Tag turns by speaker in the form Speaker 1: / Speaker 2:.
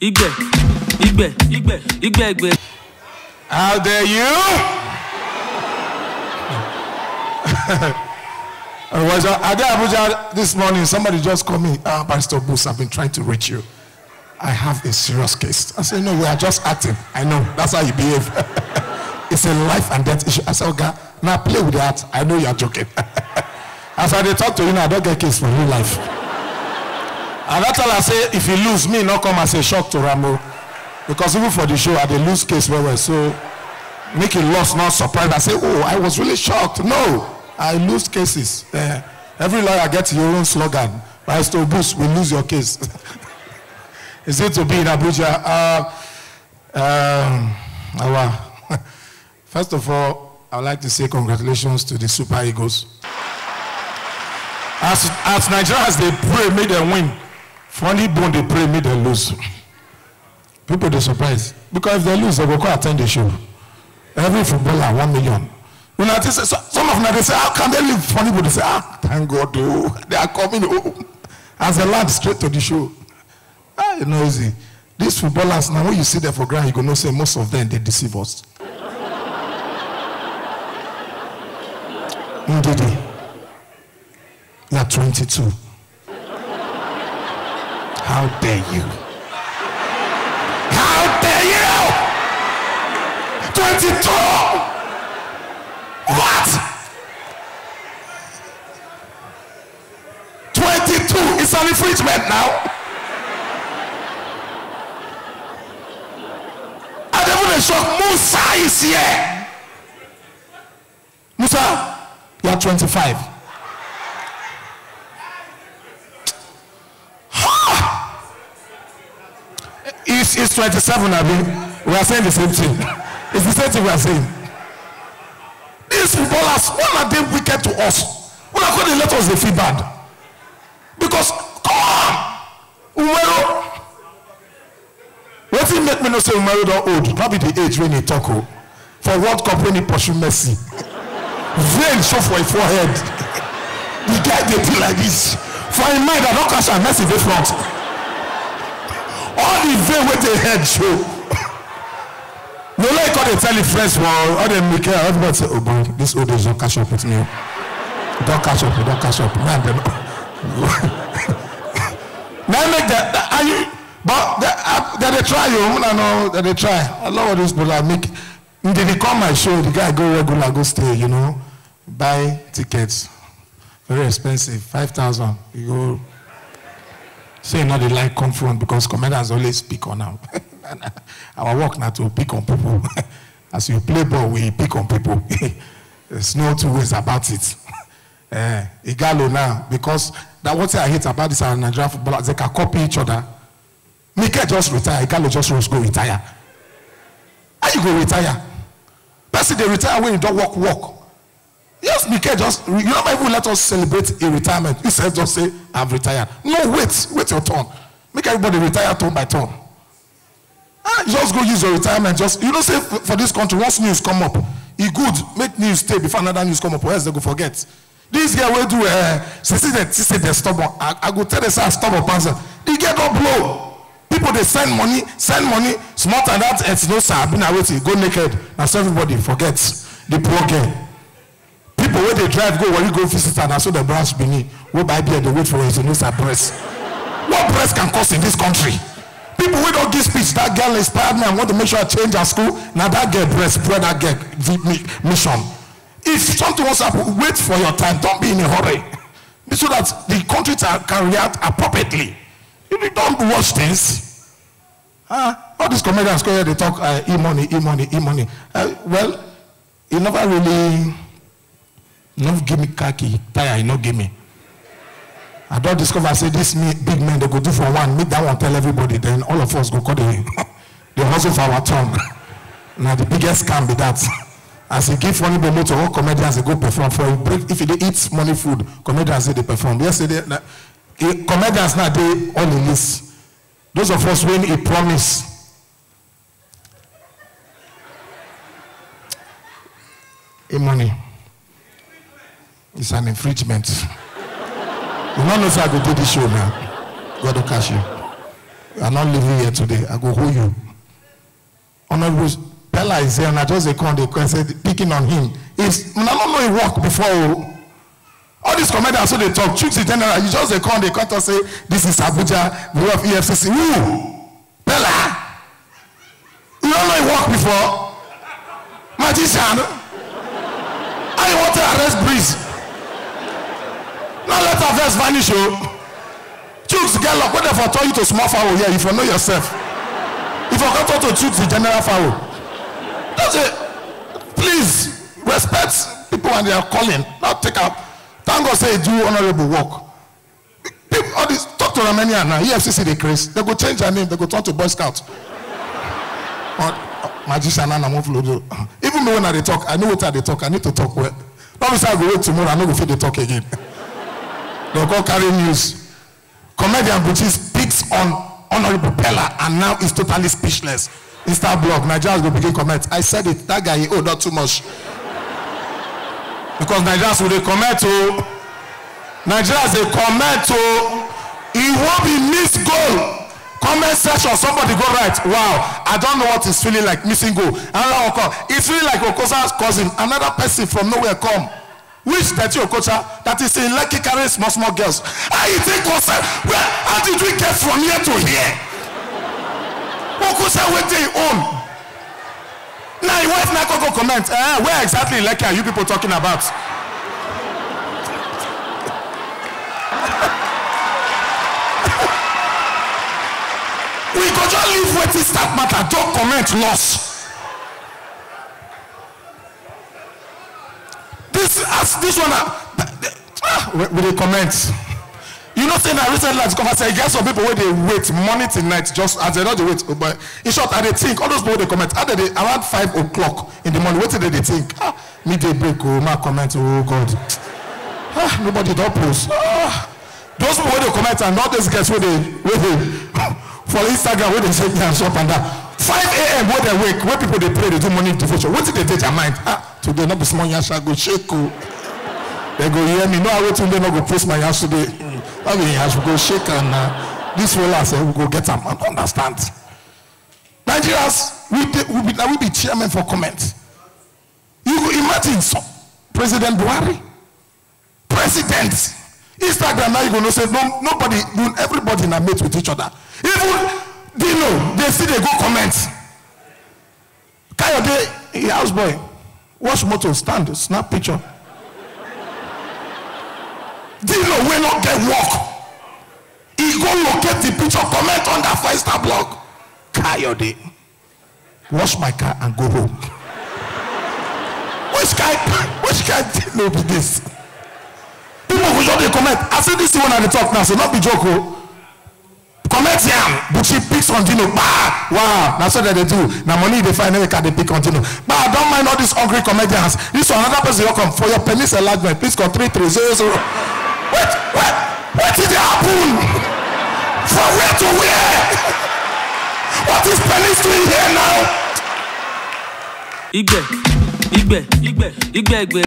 Speaker 1: Igbe.
Speaker 2: How dare you? I was at Abuja this morning. Somebody just called me. Pastor Booth, I've been trying to reach you. I have a serious case. I said, no, we are just acting. I know. That's how you behave. It's a life and death issue. I said, okay, now play with that. I know you are joking. As I talk to you now, I don't get case for real life. And that's all I say, if you lose, me not come as a shock to Rambo. Because even for the show, I did lose case well. So make it loss, not surprised. I say, oh, I was really shocked. No, I lose cases. Every lawyer gets your own slogan. Pastor Booth, we lose your case. Is it to be in Abuja? First of all, I would like to say congratulations to the Super Eagles. As Nigerians, they pray, may they win. Funny bone, they pray, may they lose. People, they surprised. Because if they lose, they will go attend the show. Every footballer, 1 million. When I say, some of them, they say, how can they live? Funny bone, they say, thank God, oh, they are coming home. As they land straight to the show. You know, easy. These footballers, now when you see them for ground, you go know say most of them, they deceive us. Indeed. You are 22. How dare you? How dare you? 22! What? 22 is an infringement now. And even a shock, Musa is here. Musa, you are 25. It's 27, I mean. We are saying the same thing. It's the same thing we are saying. These footballers, why are they wicked to us? Why are they let us feel bad? Because, come on! Umero. What make me not say Umero don't old? Probably the age when he talk. For World Cup when he pursue Messi. Vein show for a forehead. The guy they do like this. For a mind, I don't catch a Messi in front. All the vein with the head show. No, like all they tell the friends, well, all they make it, everybody say, oh boy, this old age don't catch up with me. Don't catch up, don't catch up. Man, now make that, but they try you, I know, they try. A lot of these people I make, they come my show, the guy go regular, go stay, you know, buy tickets. Very expensive, 5,000, you go. Say not the like confront because commanders always pick on them. Our work now to pick on people. As you play ball, we pick on people. There's no two ways about it. Igalo now, because that what I hate about this Nigerian footballers, they can copy each other. Mike just retire, Igalo just go retire. How you go retire? Person they retire when you don't work. Yes, Mike just, you don't even let us celebrate a retirement. He says just say, I've retired. No, wait your turn. Make everybody retire turn by turn. Just go use your retirement. Just, you know, say for this country, once news come up, it good, make news stay before another news come up, or else they go forget. This guy will do, say they're stubborn. I go tell them, say, stubborn answer. The guy don't blow. People, they send money, smart and that, it's no sir, been away, go naked. Now so everybody forgets the poor girl. People where they drive go where you go visit and so the branch beneath. Where by beer they wait for it to lose her breast. What breast can cost in this country? People who don't give speech, that girl inspired me and want to make sure I change her school. Now that girl breast, spread that girl mission. If something wants to happen, wait for your time. Don't be in a hurry. So that the country can react appropriately. If you don't watch things, all these comedians go here, they talk e-money. Well, you never really. No give me khaki, tire, you no give me. I don't discover, I say this big men, they go do for one, make that one tell everybody, then all of us go call the hustle for our tongue. Now the biggest scam be that. As you give money below to all comedians, they go perform for a break. If they eat money food, comedians say they perform. Yesterday, comedians now they all in this. Those of us when a promise. A money. It's an infringement. You don't know if I go do this show now. God will catch you. You are not living here today. I go hold you. Honorable Pella is here, and I just come the question picking on him. I don't know he work before. All these comedians so they talk, Chooks in general, you just come to say, this is Abuja, we have EFCC. Who? Pella? You don't know he work before? Magician? How you want to arrest Breeze? Now let our verse vanish, oh. Chooks get locked, what if I tell you to small foul here, if you know yourself? If I come to Chooks the general foul. That's it. Please, respect people when they are calling, not take up. Thank God say do honorable work. All this, talk to Romania now, EFCC they crazy. They go change their name, they go turn to Boy Scout. Magician and I'm even though when they talk, I know what they talk, I need to talk well. Obviously I go wait tomorrow, I know if they talk again. They'll go carry news. Comedian Buchi speaks on Honorable Pella and now is totally speechless. Insta blog, Nigerians will begin comment. I said it, that guy, oh, not too much. Because Nigerians will comment to Nigerians they comment to it won't be missed goal. Comment section, somebody go right. Wow, I don't know what it's feeling like missing goal. Another one come. It's feeling like Okocha's cousin, another person from nowhere come. Which that you Okocha that is in Lekki carrying small girls. How you think concern? Well, how did we get from here to here? Okocha went their own. Now your wife now go comment. Where exactly in Lekki are you people talking about? We go just leave waiting start matter. Don't comment loss. This one with the comments. You know saying that recently like come and say get some people where they wait morning till night just as they know they wait. But in short, I they think all those people they comment. How they around 5 o'clock in the morning? What did they think? Midday break, oh my comment, oh God. Nobody don't post. Those people where they comment and not those guys where they for Instagram where they say and shop and that 5 a.m. where they wake, where people they pray, they do morning devotion. What did they take their mind? Today not be small yasha go shake. They go hear me. No, I wait till they not go post my yash today. I mean yash go shake and this will I say we go get them. I don't understand. Nigerians, we be chairman for comment. You go imagine some President Buhari, President. Instagram now you gonna say nobody, everybody na mate with each other. Even Dino, they see they go comment. Kayode, houseboy, watch motor, stand, snap picture. Dino will not get work. He go locate the picture, comment on that Insta blog. Kayode, wash my car and go home. Which guy Dino be this? People who just comment. I say this one at the talk now, so not be joke. Comment yam, but she picks on Dino. Bah, wow, that's what they do. Now money they find they can pick on Dino. But I don't mind all these hungry comedians. This one another person will come for your penis enlargement. Please call 3300. What did happen? From where to where? What is penis doing here now?
Speaker 1: Igbe.